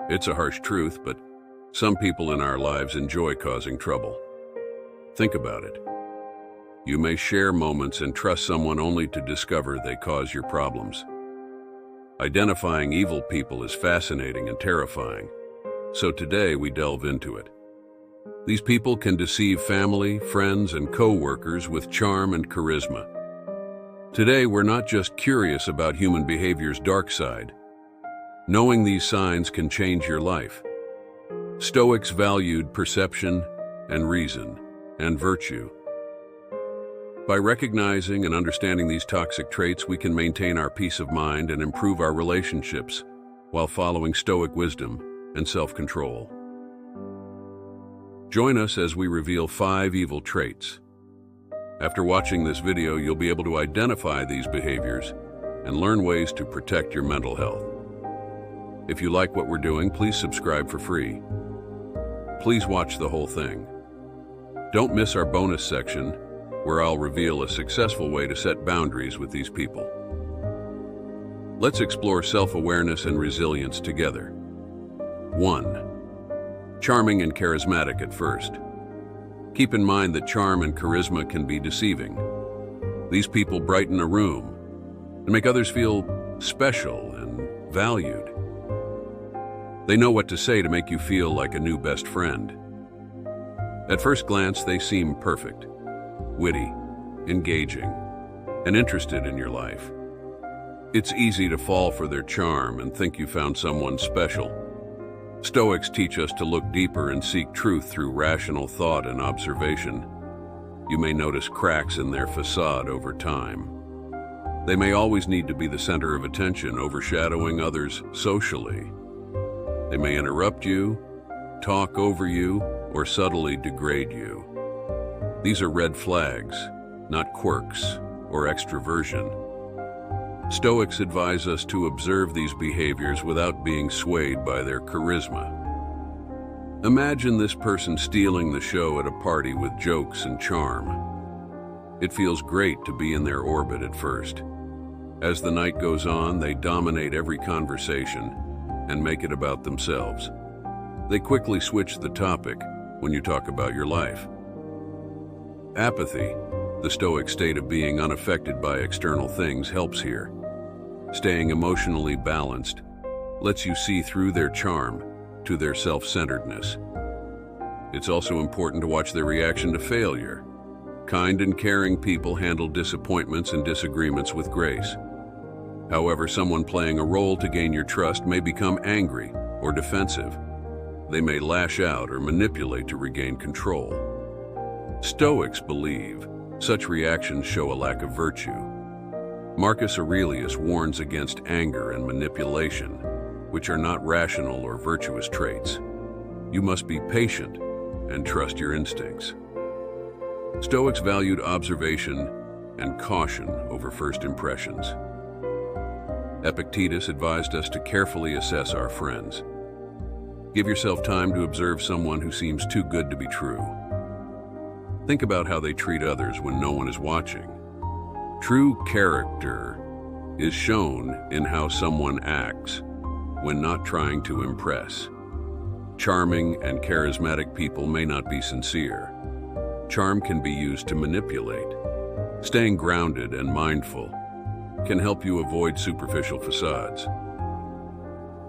It's a harsh truth, but some people in our lives enjoy causing trouble. Think about it. You may share moments and trust someone only to discover they cause your problems. Identifying evil people is fascinating and terrifying, so today we delve into it. These people can deceive family, friends, and co-workers with charm and charisma. Today, we're not just curious about human behavior's dark side. Knowing these signs can change your life. Stoics valued perception and reason and virtue. By recognizing and understanding these toxic traits, we can maintain our peace of mind and improve our relationships while following Stoic wisdom and self-control. Join us as we reveal 5 evil traits. After watching this video, you'll be able to identify these behaviors and learn ways to protect your mental health. If you like what we're doing, please subscribe for free. Please watch the whole thing. Don't miss our bonus section, where I'll reveal a successful way to set boundaries with these people. Let's explore self-awareness and resilience together. 1. Charming and charismatic at first. Keep in mind that charm and charisma can be deceiving. These people brighten a room and make others feel special and valued. They know what to say to make you feel like a new best friend. At first glance, they seem perfect, witty, engaging, and interested in your life. It's easy to fall for their charm and think you found someone special. Stoics teach us to look deeper and seek truth through rational thought and observation. You may notice cracks in their facade over time. They may always need to be the center of attention, overshadowing others socially. They may interrupt you, talk over you, or subtly degrade you. These are red flags, not quirks or extroversion. Stoics advise us to observe these behaviors without being swayed by their charisma. Imagine this person stealing the show at a party with jokes and charm. It feels great to be in their orbit at first. As the night goes on, they dominate every conversation and make it about themselves. They quickly switch the topic when you talk about your life. Apathy, the Stoic state of being unaffected by external things, helps here. Staying emotionally balanced lets you see through their charm to their self-centeredness. It's also important to watch their reaction to failure. Kind and caring people handle disappointments and disagreements with grace. However, someone playing a role to gain your trust may become angry or defensive. They may lash out or manipulate to regain control. Stoics believe such reactions show a lack of virtue. Marcus Aurelius warns against anger and manipulation, which are not rational or virtuous traits. You must be patient and trust your instincts. Stoics valued observation and caution over first impressions. Epictetus advised us to carefully assess our friends. Give yourself time to observe someone who seems too good to be true. Think about how they treat others when no one is watching. True character is shown in how someone acts when not trying to impress. Charming and charismatic people may not be sincere. Charm can be used to manipulate. Staying grounded and mindful can help you avoid superficial facades.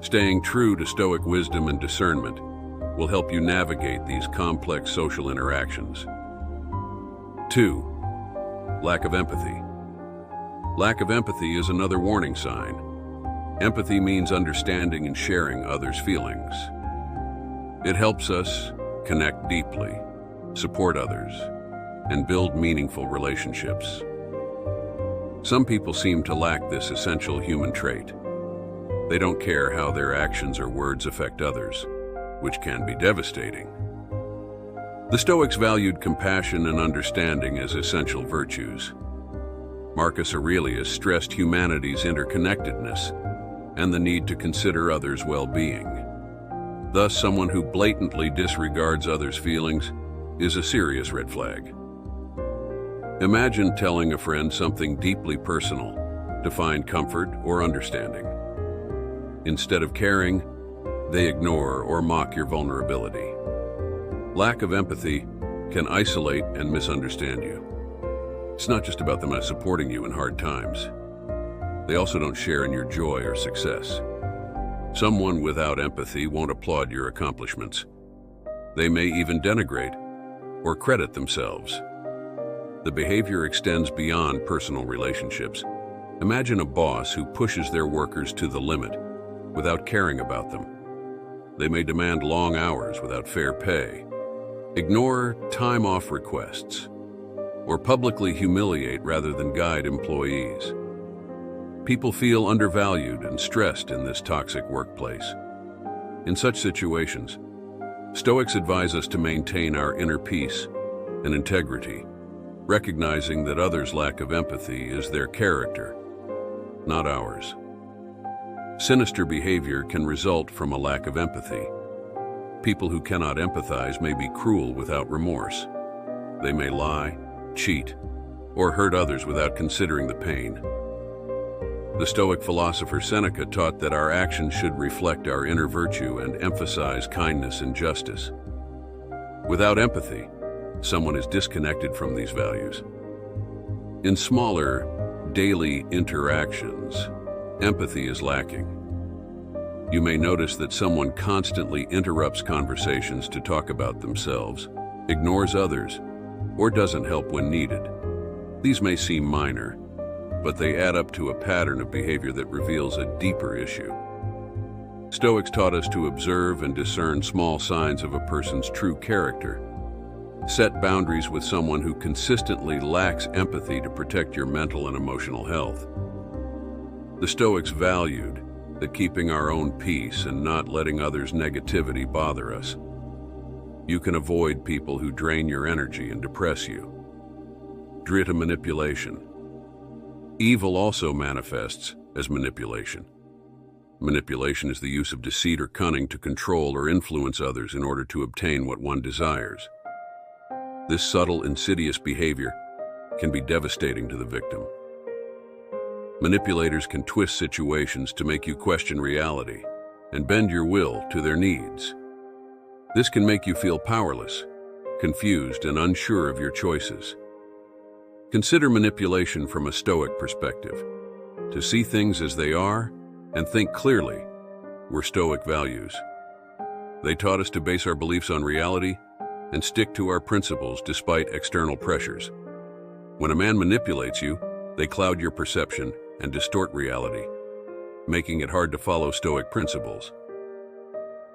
Staying true to Stoic wisdom and discernment will help you navigate these complex social interactions. 2. Lack of empathy. Lack of empathy is another warning sign. Empathy means understanding and sharing others' feelings. It helps us connect deeply, support others, and build meaningful relationships. Some people seem to lack this essential human trait. They don't care how their actions or words affect others, which can be devastating. The Stoics valued compassion and understanding as essential virtues. Marcus Aurelius stressed humanity's interconnectedness and the need to consider others' well-being. Thus, someone who blatantly disregards others' feelings is a serious red flag. Imagine telling a friend something deeply personal to find comfort or understanding. Instead of caring, They ignore or mock your vulnerability. Lack of empathy can isolate and misunderstand you. It's not just about them not supporting you in hard times. They also don't share in your joy or success. Someone without empathy won't applaud your accomplishments. They may even denigrate or credit themselves. The behavior extends beyond personal relationships. Imagine a boss who pushes their workers to the limit without caring about them. They may demand long hours without fair pay, ignore time-off requests, or publicly humiliate rather than guide employees. People feel undervalued and stressed in this toxic workplace. In such situations, Stoics advise us to maintain our inner peace and integrity, recognizing that others' lack of empathy is their character, not ours. Sinister behavior can result from a lack of empathy. People who cannot empathize may be cruel without remorse. They may lie, cheat, or hurt others without considering the pain. The Stoic philosopher Seneca taught that our actions should reflect our inner virtue and emphasize kindness and justice. Without empathy, someone is disconnected from these values. In smaller, daily interactions, empathy is lacking. You may notice that someone constantly interrupts conversations to talk about themselves, ignores others, or doesn't help when needed. These may seem minor, but they add up to a pattern of behavior that reveals a deeper issue. Stoics taught us to observe and discern small signs of a person's true character. Set boundaries with someone who consistently lacks empathy to protect your mental and emotional health. The Stoics valued that keeping our own peace and not letting others' negativity bother us. You can avoid people who drain your energy and depress you. Drita manipulation. Evil also manifests as manipulation. Manipulation is the use of deceit or cunning to control or influence others in order to obtain what one desires. This subtle, insidious behavior can be devastating to the victim. Manipulators can twist situations to make you question reality and bend your will to their needs. This can make you feel powerless, confused, and unsure of your choices. Consider manipulation from a Stoic perspective. To see things as they are and think clearly were Stoic values. They taught us to base our beliefs on reality and stick to our principles despite external pressures. When a man manipulates you, they cloud your perception and distort reality, making it hard to follow Stoic principles.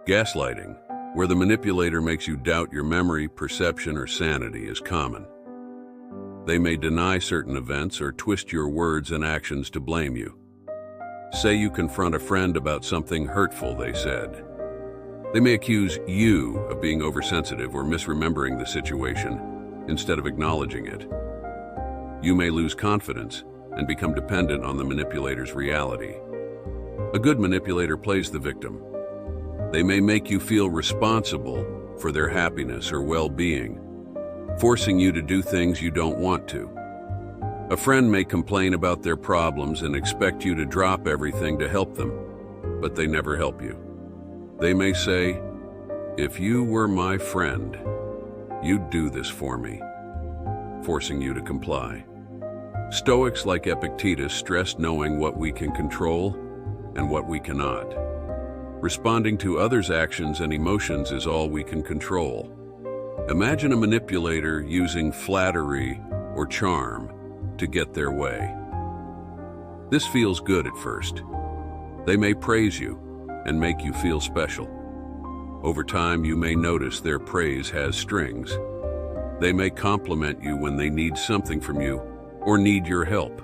Gaslighting, where the manipulator makes you doubt your memory, perception, or sanity, is common. They may deny certain events or twist your words and actions to blame you. Say you confront a friend about something hurtful they said. They may accuse you of being oversensitive or misremembering the situation instead of acknowledging it. You may lose confidence and become dependent on the manipulator's reality. A good manipulator plays the victim. They may make you feel responsible for their happiness or well-being, forcing you to do things you don't want to. A friend may complain about their problems and expect you to drop everything to help them, but they never help you. They may say, "If you were my friend, you'd do this for me," forcing you to comply. Stoics like Epictetus stress knowing what we can control and what we cannot. Responding to others' actions and emotions is all we can control. Imagine a manipulator using flattery or charm to get their way. This feels good at first. They may praise you and make you feel special. Over time, you may notice their praise has strings. They may compliment you when they need something from you or need your help.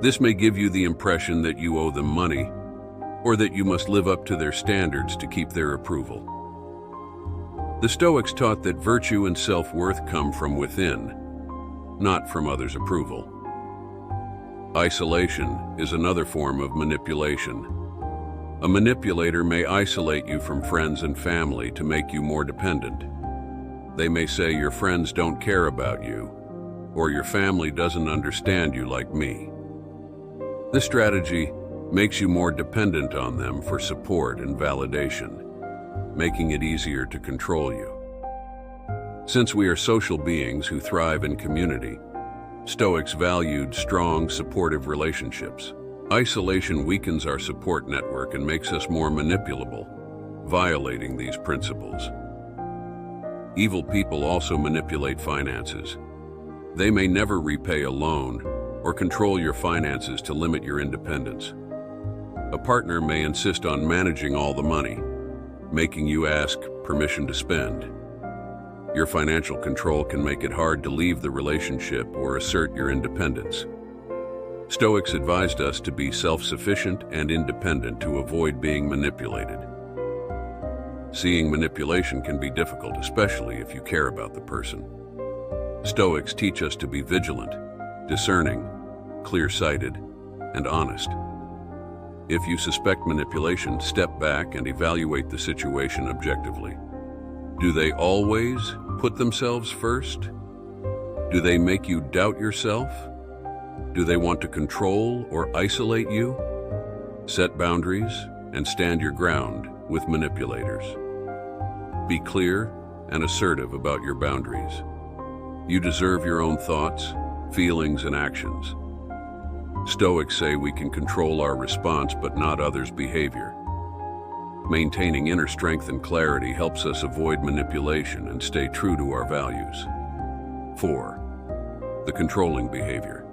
This may give you the impression that you owe them money or that you must live up to their standards to keep their approval. The Stoics taught that virtue and self-worth come from within, not from others' approval. Isolation is another form of manipulation. A manipulator may isolate you from friends and family to make you more dependent. They may say your friends don't care about you, or your family doesn't understand you like me. This strategy makes you more dependent on them for support and validation, making it easier to control you. Since we are social beings who thrive in community, Stoics valued strong, supportive relationships. Isolation weakens our support network and makes us more manipulable, violating these principles. Evil people also manipulate finances. They may never repay a loan or control your finances to limit your independence. A partner may insist on managing all the money, making you ask permission to spend. Your financial control can make it hard to leave the relationship or assert your independence. Stoics advised us to be self-sufficient and independent to avoid being manipulated. Seeing manipulation can be difficult, especially if you care about the person. Stoics teach us to be vigilant, discerning, clear-sighted, and honest. If you suspect manipulation, step back and evaluate the situation objectively. Do they always put themselves first? Do they make you doubt yourself? Do they want to control or isolate you? Set boundaries and stand your ground with manipulators. Be clear and assertive about your boundaries. You deserve your own thoughts, feelings, and actions. Stoics say we can control our response but not others' behavior. Maintaining inner strength and clarity helps us avoid manipulation and stay true to our values. 4. The controlling behavior.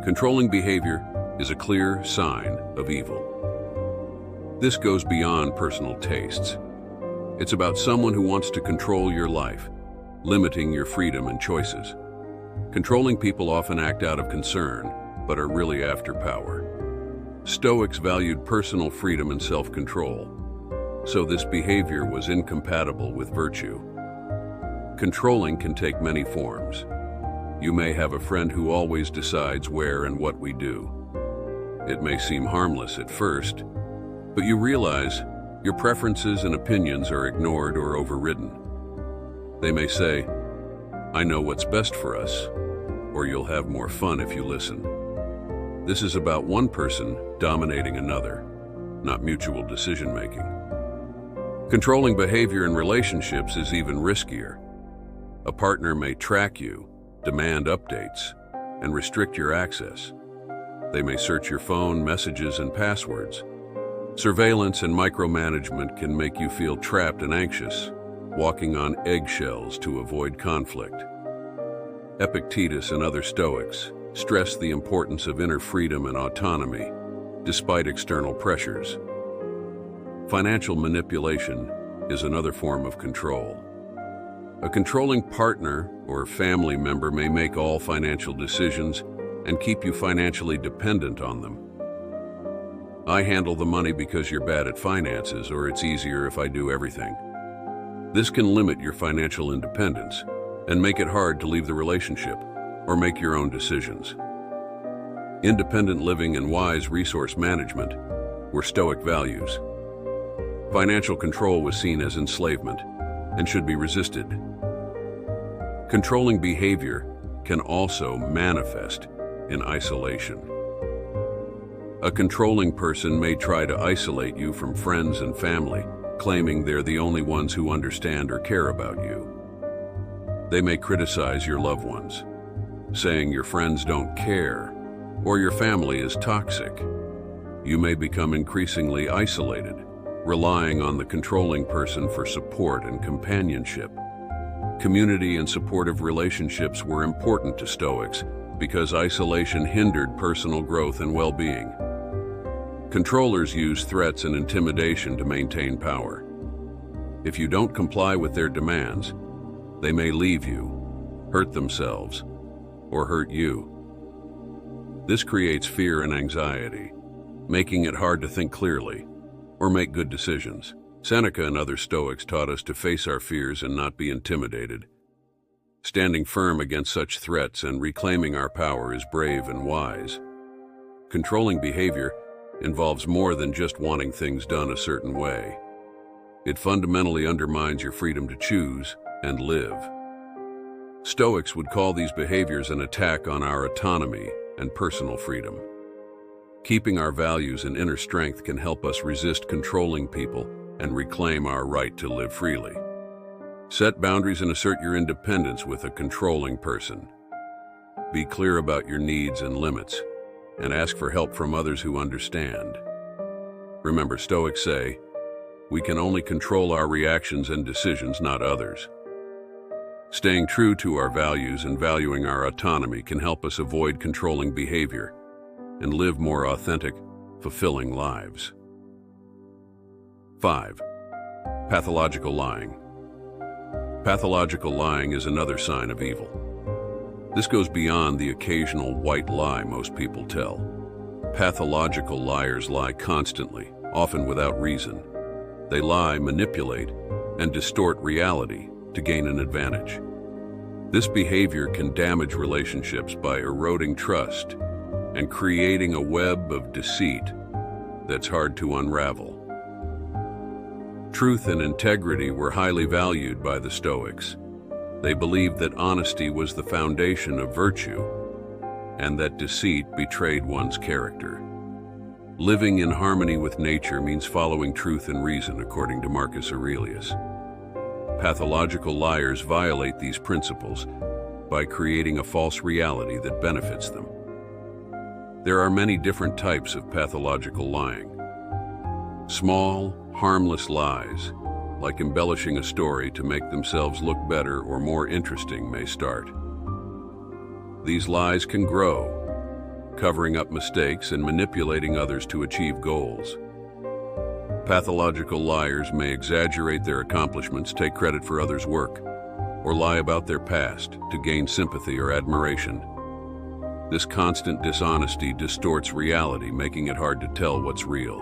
Controlling behavior is a clear sign of evil. This goes beyond personal tastes. It's about someone who wants to control your life, limiting your freedom and choices. Controlling people often act out of concern, but are really after power. Stoics valued personal freedom and self-control, so this behavior was incompatible with virtue. Controlling can take many forms. You may have a friend who always decides where and what we do. It may seem harmless at first, but you realize your preferences and opinions are ignored or overridden. They may say, "I know what's best for us," or "You'll have more fun if you listen." This is about one person dominating another, not mutual decision-making. Controlling behavior in relationships is even riskier. A partner may track you, demand updates, and restrict your access. They may search your phone, messages, and passwords. Surveillance and micromanagement can make you feel trapped and anxious, walking on eggshells to avoid conflict. Epictetus and other Stoics stress the importance of inner freedom and autonomy, despite external pressures. Financial manipulation is another form of control. A controlling partner or family member may make all financial decisions and keep you financially dependent on them. "I handle the money because you're bad at finances," or "It's easier if I do everything." This can limit your financial independence and make it hard to leave the relationship or make your own decisions. Independent living and wise resource management were Stoic values. Financial control was seen as enslavement and should be resisted. Controlling behavior can also manifest in isolation. A controlling person may try to isolate you from friends and family, claiming they're the only ones who understand or care about you. They may criticize your loved ones, saying your friends don't care or your family is toxic. You may become increasingly isolated, relying on the controlling person for support and companionship. Community and supportive relationships were important to Stoics because isolation hindered personal growth and well-being. Controllers use threats and intimidation to maintain power. If you don't comply with their demands, they may leave you, hurt themselves, or hurt you. This creates fear and anxiety, making it hard to think clearly or make good decisions. Seneca and other Stoics taught us to face our fears and not be intimidated. Standing firm against such threats and reclaiming our power is brave and wise. Controlling behavior involves more than just wanting things done a certain way. It fundamentally undermines your freedom to choose and live. Stoics would call these behaviors an attack on our autonomy and personal freedom. Keeping our values and inner strength can help us resist controlling people and reclaim our right to live freely. Set boundaries and assert your independence with a controlling person. Be clear about your needs and limits, and ask for help from others who understand. Remember, Stoics say, we can only control our reactions and decisions, not others. Staying true to our values and valuing our autonomy can help us avoid controlling behavior and live more authentic, fulfilling lives. 5. Pathological lying. Pathological lying is another sign of evil. This goes beyond the occasional white lie most people tell. Pathological liars lie constantly, often without reason. They lie, manipulate, and distort reality to gain an advantage. This behavior can damage relationships by eroding trust and creating a web of deceit that's hard to unravel. Truth and integrity were highly valued by the Stoics. They believed that honesty was the foundation of virtue and that deceit betrayed one's character. Living in harmony with nature means following truth and reason, according to Marcus Aurelius. Pathological liars violate these principles by creating a false reality that benefits them. There are many different types of pathological lying. Small, harmless lies, like embellishing a story to make themselves look better or more interesting, may start. These lies can grow, covering up mistakes and manipulating others to achieve goals. Pathological liars may exaggerate their accomplishments, take credit for others' work, or lie about their past to gain sympathy or admiration. This constant dishonesty distorts reality, making it hard to tell what's real.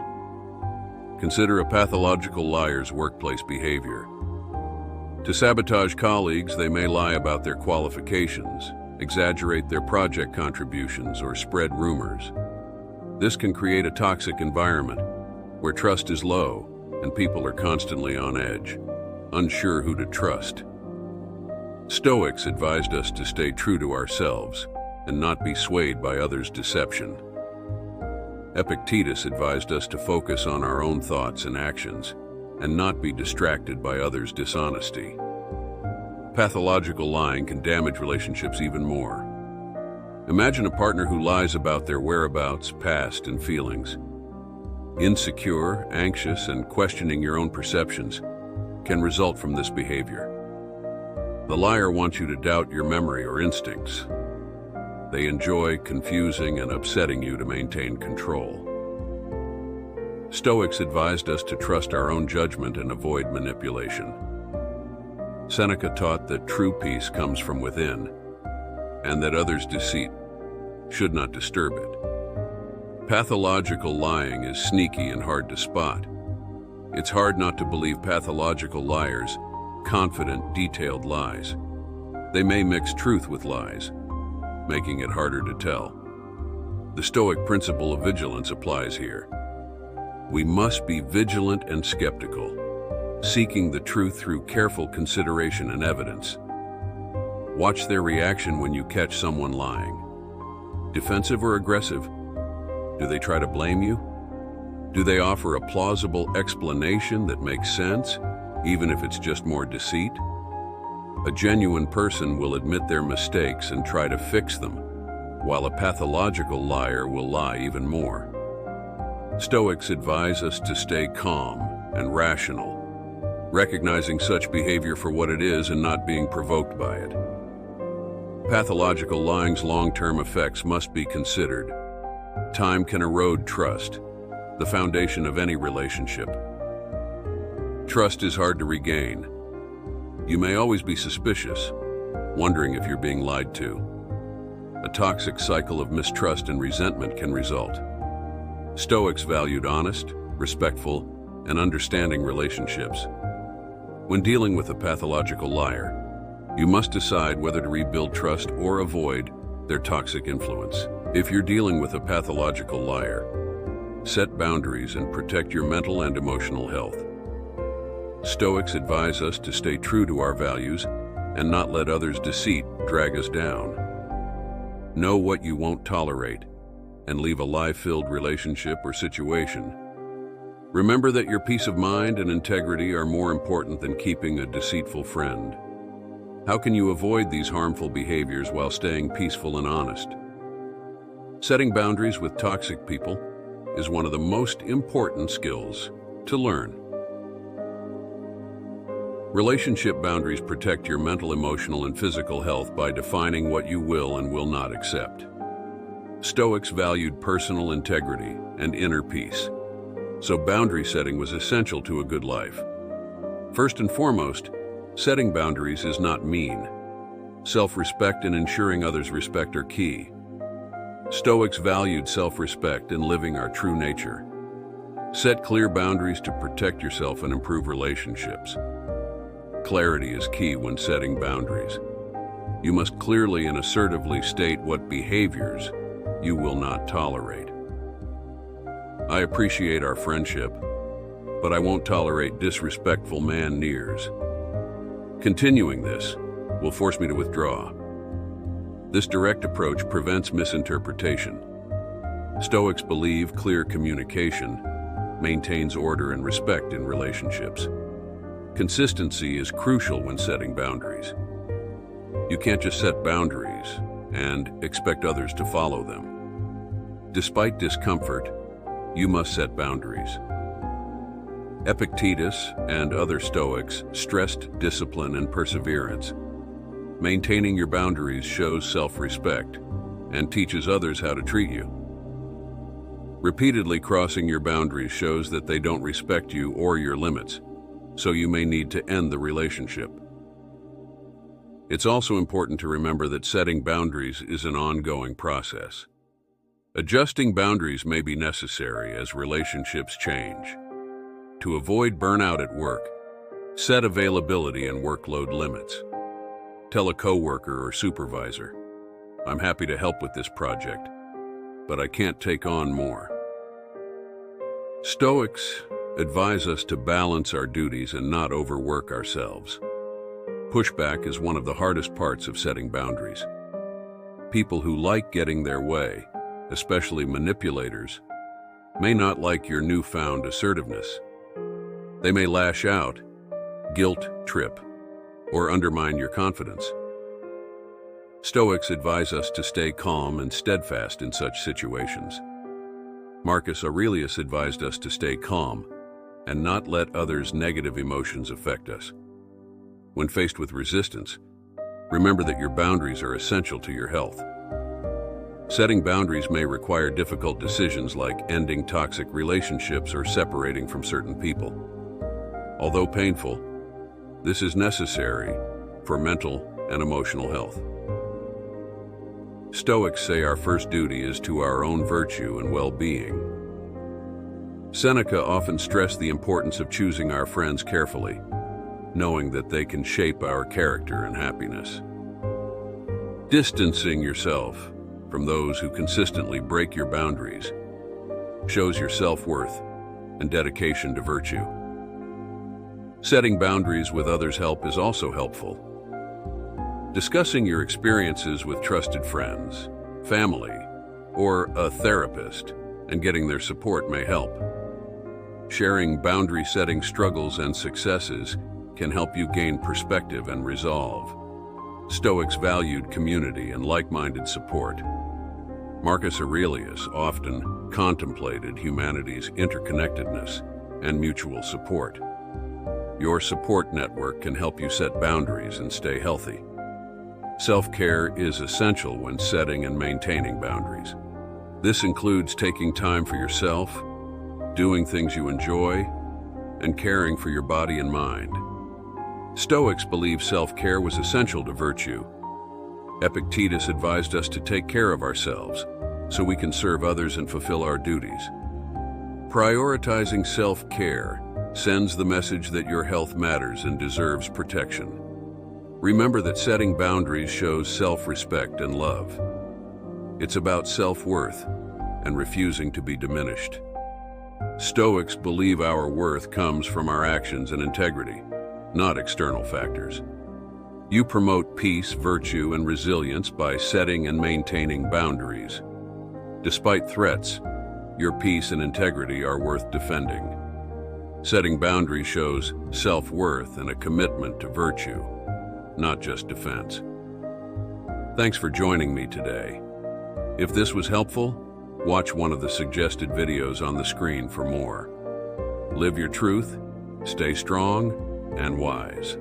Consider a pathological liar's workplace behavior. To sabotage colleagues, they may lie about their qualifications, exaggerate their project contributions, or spread rumors. This can create a toxic environment where trust is low and people are constantly on edge, unsure who to trust. Stoics advised us to stay true to ourselves and not be swayed by others' deception. Epictetus advised us to focus on our own thoughts and actions and not be distracted by others' dishonesty. Pathological lying can damage relationships even more. Imagine a partner who lies about their whereabouts, past, and feelings. Insecure, anxious, and questioning your own perceptions can result from this behavior. The liar wants you to doubt your memory or instincts. They enjoy confusing and upsetting you to maintain control. Stoics advised us to trust our own judgment and avoid manipulation. Seneca taught that true peace comes from within, and that others' deceit should not disturb it. Pathological lying is sneaky and hard to spot. It's hard not to believe pathological liars, confident, detailed lies. They may mix truth with lies, making it harder to tell. The Stoic principle of vigilance applies here. We must be vigilant and skeptical, seeking the truth through careful consideration and evidence. Watch their reaction when you catch someone lying. Defensive or aggressive? Do they try to blame you? Do they offer a plausible explanation that makes sense, even if it's just more deceit? A genuine person will admit their mistakes and try to fix them, while a pathological liar will lie even more. Stoics advise us to stay calm and rational, recognizing such behavior for what it is and not being provoked by it. Pathological lying's long-term effects must be considered. Time can erode trust, the foundation of any relationship. Trust is hard to regain. You may always be suspicious, wondering if you're being lied to. A toxic cycle of mistrust and resentment can result. Stoics valued honest, respectful, and understanding relationships. When dealing with a pathological liar, you must decide whether to rebuild trust or avoid their toxic influence. If you're dealing with a pathological liar, set boundaries and protect your mental and emotional health. Stoics advise us to stay true to our values and not let others' deceit drag us down. Know what you won't tolerate and leave a lie-filled relationship or situation. Remember that your peace of mind and integrity are more important than keeping a deceitful friend. How can you avoid these harmful behaviors while staying peaceful and honest? Setting boundaries with toxic people is one of the most important skills to learn. Relationship boundaries protect your mental, emotional, and physical health by defining what you will and will not accept. Stoics valued personal integrity and inner peace, so boundary setting was essential to a good life. First and foremost, setting boundaries is not mean. Self-respect and ensuring others' respect are key. Stoics valued self-respect and living our true nature. Set clear boundaries to protect yourself and improve relationships. Clarity is key when setting boundaries. You must clearly and assertively state what behaviors you will not tolerate. I appreciate our friendship, but I won't tolerate disrespectful man-nears. Continuing this will force me to withdraw. This direct approach prevents misinterpretation. Stoics believe clear communication maintains order and respect in relationships. Consistency is crucial when setting boundaries. You can't just set boundaries and expect others to follow them. Despite discomfort, you must set boundaries. Epictetus and other Stoics stressed discipline and perseverance. Maintaining your boundaries shows self-respect and teaches others how to treat you. Repeatedly crossing your boundaries shows that they don't respect you or your limits, so you may need to end the relationship. It's also important to remember that setting boundaries is an ongoing process. Adjusting boundaries may be necessary as relationships change. To avoid burnout at work, set availability and workload limits. Tell a coworker or supervisor, "I'm happy to help with this project, but I can't take on more." Stoics advise us to balance our duties and not overwork ourselves. Pushback is one of the hardest parts of setting boundaries. People who like getting their way, especially manipulators, may not like your newfound assertiveness. They may lash out, guilt trip, or undermine your confidence. Stoics advise us to stay calm and steadfast in such situations. Marcus Aurelius advised us to stay calm and not let others' negative emotions affect us. When faced with resistance, remember that your boundaries are essential to your health. Setting boundaries may require difficult decisions like ending toxic relationships or separating from certain people. Although painful, this is necessary for mental and emotional health. Stoics say our first duty is to our own virtue and well-being. Seneca often stressed the importance of choosing our friends carefully, knowing that they can shape our character and happiness. Distancing yourself from those who consistently break your boundaries shows your self-worth and dedication to virtue. Setting boundaries with others' help is also helpful. Discussing your experiences with trusted friends, family, or a therapist and getting their support may help. Sharing boundary-setting struggles and successes can help you gain perspective and resolve. Stoics valued community and like-minded support. Marcus Aurelius often contemplated humanity's interconnectedness and mutual support. Your support network can help you set boundaries and stay healthy. Self-care is essential when setting and maintaining boundaries. This includes taking time for yourself, doing things you enjoy, and caring for your body and mind. Stoics believed self-care was essential to virtue. Epictetus advised us to take care of ourselves so we can serve others and fulfill our duties. Prioritizing self-care sends the message that your health matters and deserves protection. Remember that setting boundaries shows self-respect and love. It's about self-worth and refusing to be diminished. Stoics believe our worth comes from our actions and integrity, not external factors. You promote peace, virtue, and resilience by setting and maintaining boundaries. Despite threats, your peace and integrity are worth defending. Setting boundaries shows self-worth and a commitment to virtue, not just defense. Thanks for joining me today. If this was helpful, watch one of the suggested videos on the screen for more. Live your truth, stay strong and wise.